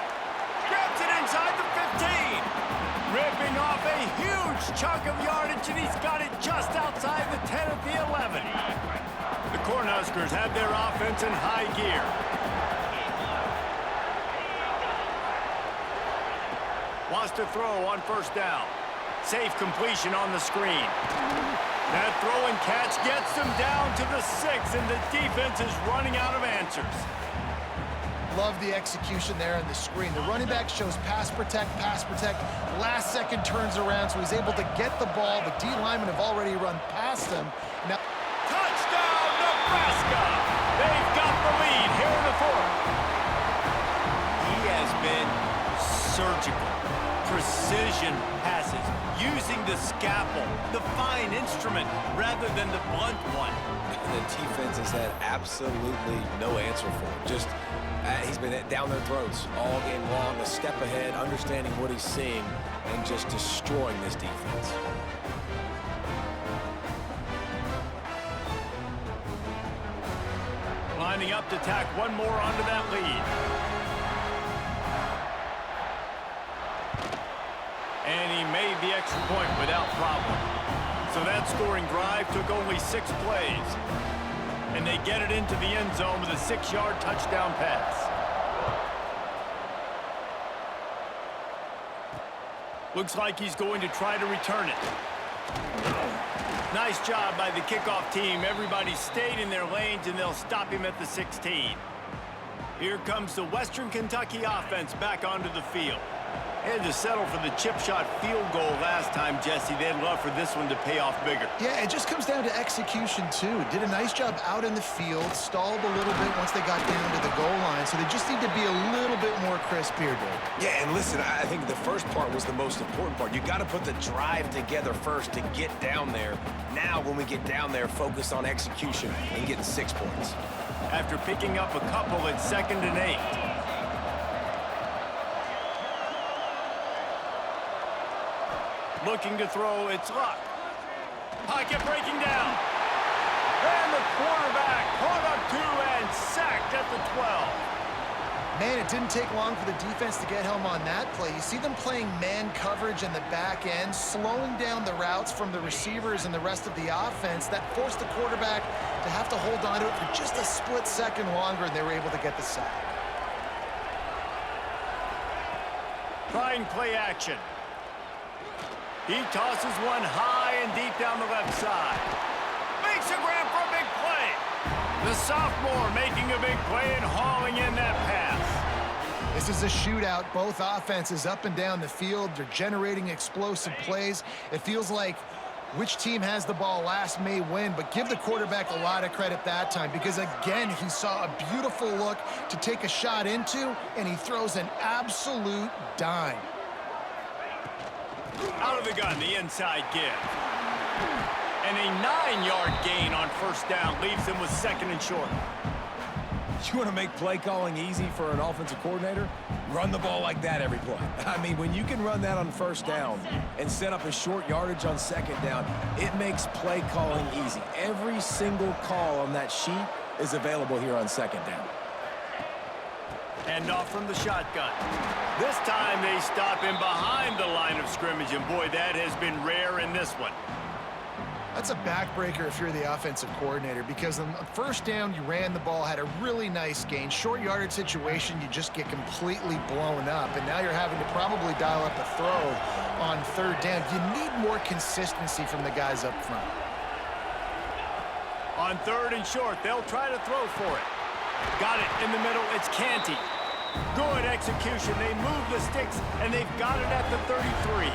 Grabs it inside the 15. Ripping off a huge chunk of yardage, and he's got it just outside the 10 at the 11. The Cornhuskers have their offense in high gear. Wants to throw on 1st down. Safe completion on the screen. That throw and catch gets them down to the 6, and the defense is running out of answers. Love the execution there on the screen. The running back shows pass protect, last second turns around, so he's able to get the ball. The D linemen have already run past him. Now, touchdown, Nebraska! They've got the lead here in the 4th. He has been surgical. Precision passes, using the scalpel, the fine instrument, rather than the blunt one. The defense has had absolutely no answer for him. Just, he's been down their throats all game long, a step ahead, understanding what he's seeing, and just destroying this defense. Lining up to tack one more onto that lead. And he made the extra point without problem. So that scoring drive took only 6 plays. And they get it into the end zone with a 6-yard touchdown pass. Looks like he's going to try to return it. Nice job by the kickoff team. Everybody stayed in their lanes, and they'll stop him at the 16. Here comes the Western Kentucky offense back onto the field. They had to settle for the chip shot field goal last time, Jesse. They'd love for this one to pay off bigger. Yeah, it just comes down to execution, too. Did a nice job out in the field, stalled a little bit once they got down to the goal line, so they just need to be a little bit more crisp here, Dave. Yeah, and listen, I think the first part was the most important part. You got to put the drive together first to get down there. Now, when we get down there, focus on execution and getting 6 points. After picking up a couple at 2nd and 8. Looking to throw, it's Luck. Pocket breaking down. And the quarterback caught up 2 and sacked at the 12. Man, it didn't take long for the defense to get home on that play. You see them playing man coverage in the back end, slowing down the routes from the receivers and the rest of the offense. That forced the quarterback to have to hold on to it for just a split second longer, and they were able to get the sack. Trying play action. He tosses one high and deep down the left side. Makes a grab for a big play. The sophomore making a big play and hauling in that pass. This is a shootout. Both offenses up and down the field. They're generating explosive plays. It feels like which team has the ball last may win, but give the quarterback a lot of credit that time because, again, he saw a beautiful look to take a shot into, and he throws an absolute dime. Out of the gun, the inside give. And a 9-yard gain on first down leaves them with 2nd and short. You want to make play calling easy for an offensive coordinator? Run the ball like that every play. I mean, when you can run that on first down and set up a short yardage on 2nd down, it makes play calling easy. Every single call on that sheet is available here on 2nd down. And off from the shotgun. This time they stop him behind the line of scrimmage, and boy, that has been rare in this one. That's a backbreaker if you're the offensive coordinator because on first down, you ran the ball, had a really nice gain. Short yardage situation, you just get completely blown up, and now you're having to probably dial up a throw on 3rd down. You need more consistency from the guys up front. On 3rd and short, they'll try to throw for it. Got it in the middle, it's Canty. Good execution, they move the sticks, and they've got it at the 33.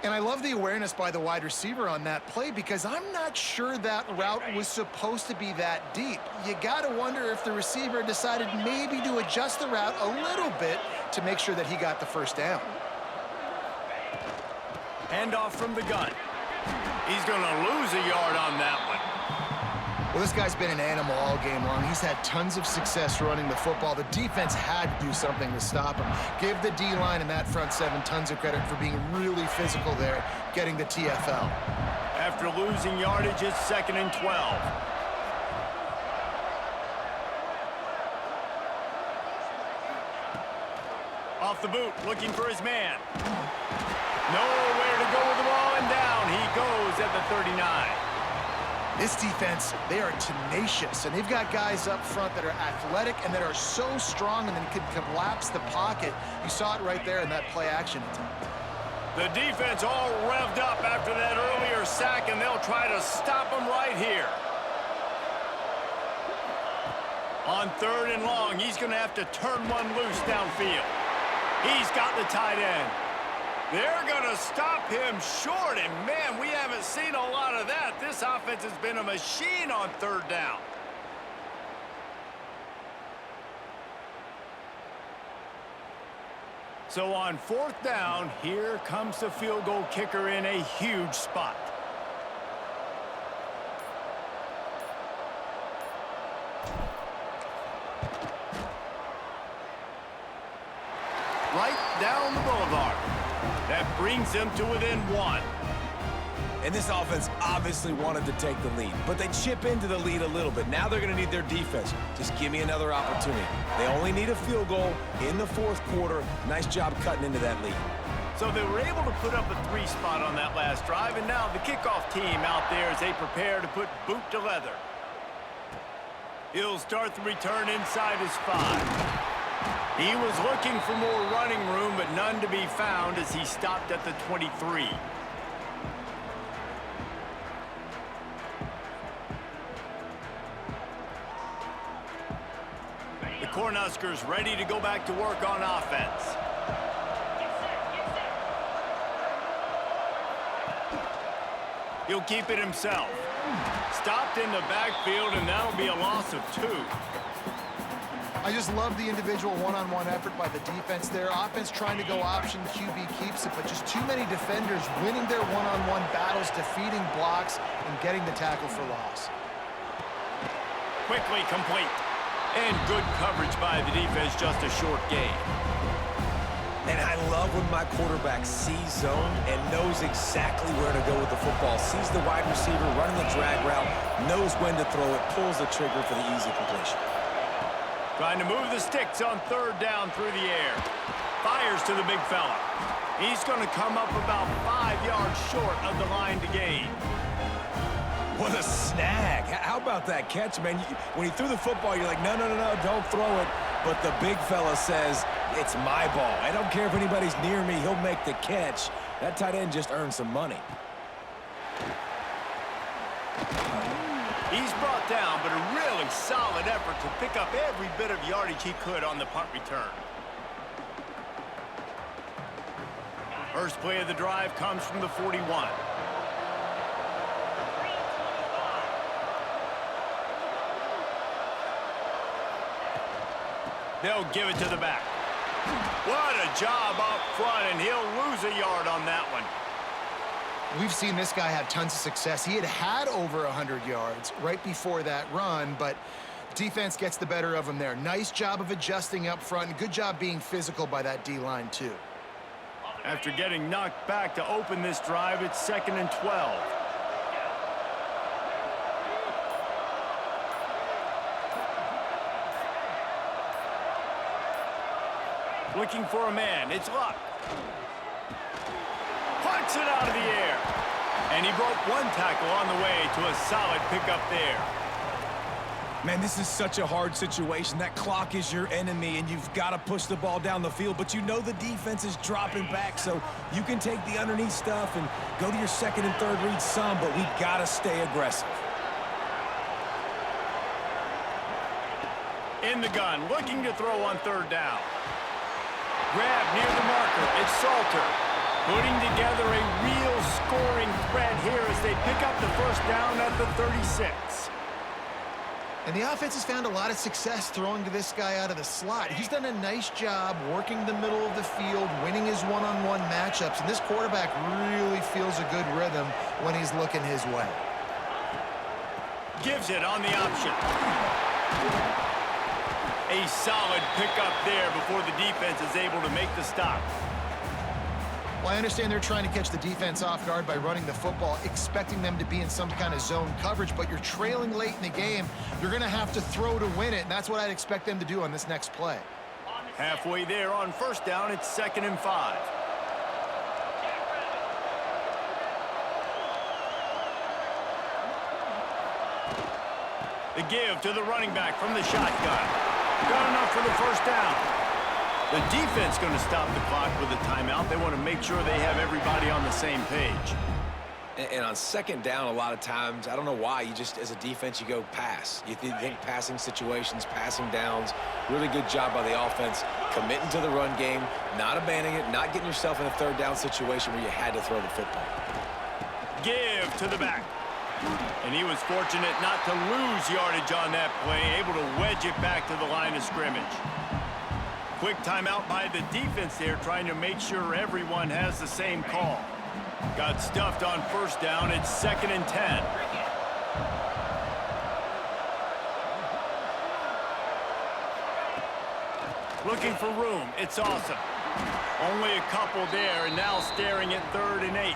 And I love the awareness by the wide receiver on that play because I'm not sure that route was supposed to be that deep. You got to wonder if the receiver decided maybe to adjust the route a little bit to make sure that he got the first down. Handoff from the gun. He's going to lose a yard on that one. Well, this guy's been an animal all game long. He's had tons of success running the football. The defense had to do something to stop him. Give the D-line and that front 7 tons of credit for being really physical there, getting the TFL. After losing yardage, it's 2nd and 12. Off the boot, looking for his man. Nowhere to go with the ball, and down he goes at the 39. This defense, they are tenacious, and they've got guys up front that are athletic and that are so strong and then can collapse the pocket. You saw it right there in that play action attempt. The defense all revved up after that earlier sack, and they'll try to stop him right here. On 3rd and long, he's going to have to turn one loose downfield. He's got the tight end. They're going to stop him short, and man, we haven't seen a lot of that. This offense has been a machine on 3rd down. So on 4th down, here comes the field goal kicker in a huge spot. Right down the boulevard. That brings them to within 1. And this offense obviously wanted to take the lead, but they chip into the lead a little bit. Now they're going to need their defense. Just give me another opportunity. They only need a field goal in the 4th quarter. Nice job cutting into that lead. So they were able to put up a 3 spot on that last drive, and now the kickoff team out there as they prepare to put boot to leather. He'll start the return inside his 5. He was looking for more running room, but none to be found as he stopped at the 23. The Cornhuskers ready to go back to work on offense. He'll keep it himself. Stopped in the backfield, and that'll be a loss of 2. I just love the individual one-on-one effort by the defense there. Offense trying to go option, QB keeps it, but just too many defenders winning their one-on-one battles, defeating blocks, and getting the tackle for loss. Quickly complete. And good coverage by the defense, just a short gain. And I love when my quarterback sees zone and knows exactly where to go with the football. Sees the wide receiver running the drag route, knows when to throw it, pulls the trigger for the easy completion. Trying to move the sticks on 3rd down through the air. Fires to the big fella. He's going to come up about 5 yards short of the line to gain. What a snag. How about that catch, man? When he threw the football, you're like, no, don't throw it. But the big fella says, it's my ball. I don't care if anybody's near me. He'll make the catch. That tight end just earned some money. He's brought down, but a really solid effort to pick up every bit of yardage he could on the punt return. First play of the drive comes from the 41. They'll give it to the back. What a job up front, and he'll lose a yard on that one. We've seen this guy have tons of success. He had over 100 yards right before that run, but defense gets the better of him there. Nice job of adjusting up front, and good job being physical by that D-line, too. After getting knocked back to open this drive, it's 2nd and 12. Looking for a man. It's Luck. Puts it out of the air. And he broke one tackle on the way to a solid pickup there. Man, this is such a hard situation. That clock is your enemy, and you've got to push the ball down the field. But you know the defense is dropping back, so you can take the underneath stuff and go to your 2nd and 3rd read some, but we've got to stay aggressive. In the gun, looking to throw on 3rd down. Grab near the marker. It's Salter. Putting together a real scoring threat here as they pick up the 1st down at the 36. And the offense has found a lot of success throwing to this guy out of the slot. He's done a nice job working the middle of the field, winning his one-on-one matchups, and this quarterback really feels a good rhythm when he's looking his way. Gives it on the option. A solid pickup there before the defense is able to make the stop. Well, I understand they're trying to catch the defense off guard by running the football, expecting them to be in some kind of zone coverage, but you're trailing late in the game. You're going to have to throw to win it, and that's what I'd expect them to do on this next play. Halfway there on 1st down, it's 2nd and 5. The give to the running back from the shotgun. Got enough for the 1st down. The defense going to stop the clock with a timeout. They want to make sure they have everybody on the same page. And on 2nd down, a lot of times, I don't know why, you just, as a defense, you go pass. You think passing situations, passing downs. Really good job by the offense, committing to the run game, not abandoning it, not getting yourself in a 3rd down situation where you had to throw the football. Give to the back. And he was fortunate not to lose yardage on that play, able to wedge it back to the line of scrimmage. Quick timeout by the defense there, trying to make sure everyone has the same call. Got stuffed on 1st down. It's 2nd and 10. Looking for room. It's awesome. Only a couple there, and now staring at 3rd and 8.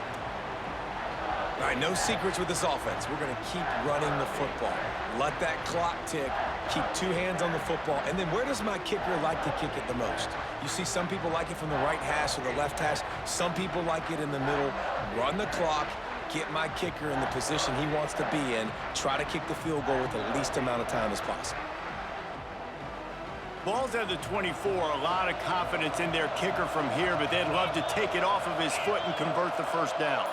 All right, no secrets with this offense. We're going to keep running the football. Let that clock tick. Keep 2 hands on the football. And then where does my kicker like to kick it the most? You see some people like it from the right hash or the left hash. Some people like it in the middle. Run the clock. Get my kicker in the position he wants to be in. Try to kick the field goal with the least amount of time as possible. Ball's at the 24. A lot of confidence in their kicker from here, but they'd love to take it off of his foot and convert the first down.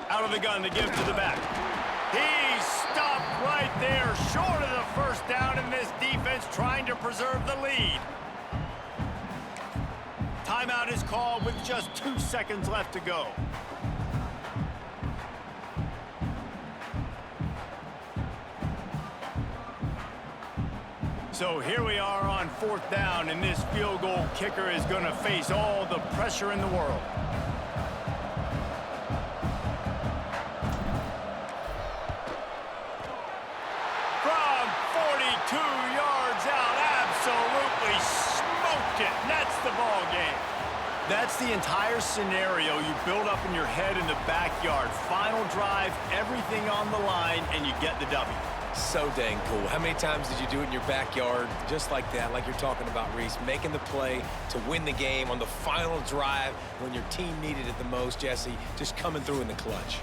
Out of the gun to give to the back. He stopped right there, short of the first down, in this defense trying to preserve the lead. Timeout is called with just 2 seconds left to go. So here we are on 4th down, and this field goal kicker is going to face all the pressure in the world. From 42 yards out, absolutely smoked it. And that's the ball game. That's the entire scenario you build up in your head in the backyard. Final drive, everything on the line, and you get the W. So dang cool. How many times did you do it in your backyard just like that, like you're talking about, Reese, making the play to win the game on the final drive when your team needed it the most, Jesse, just coming through in the clutch?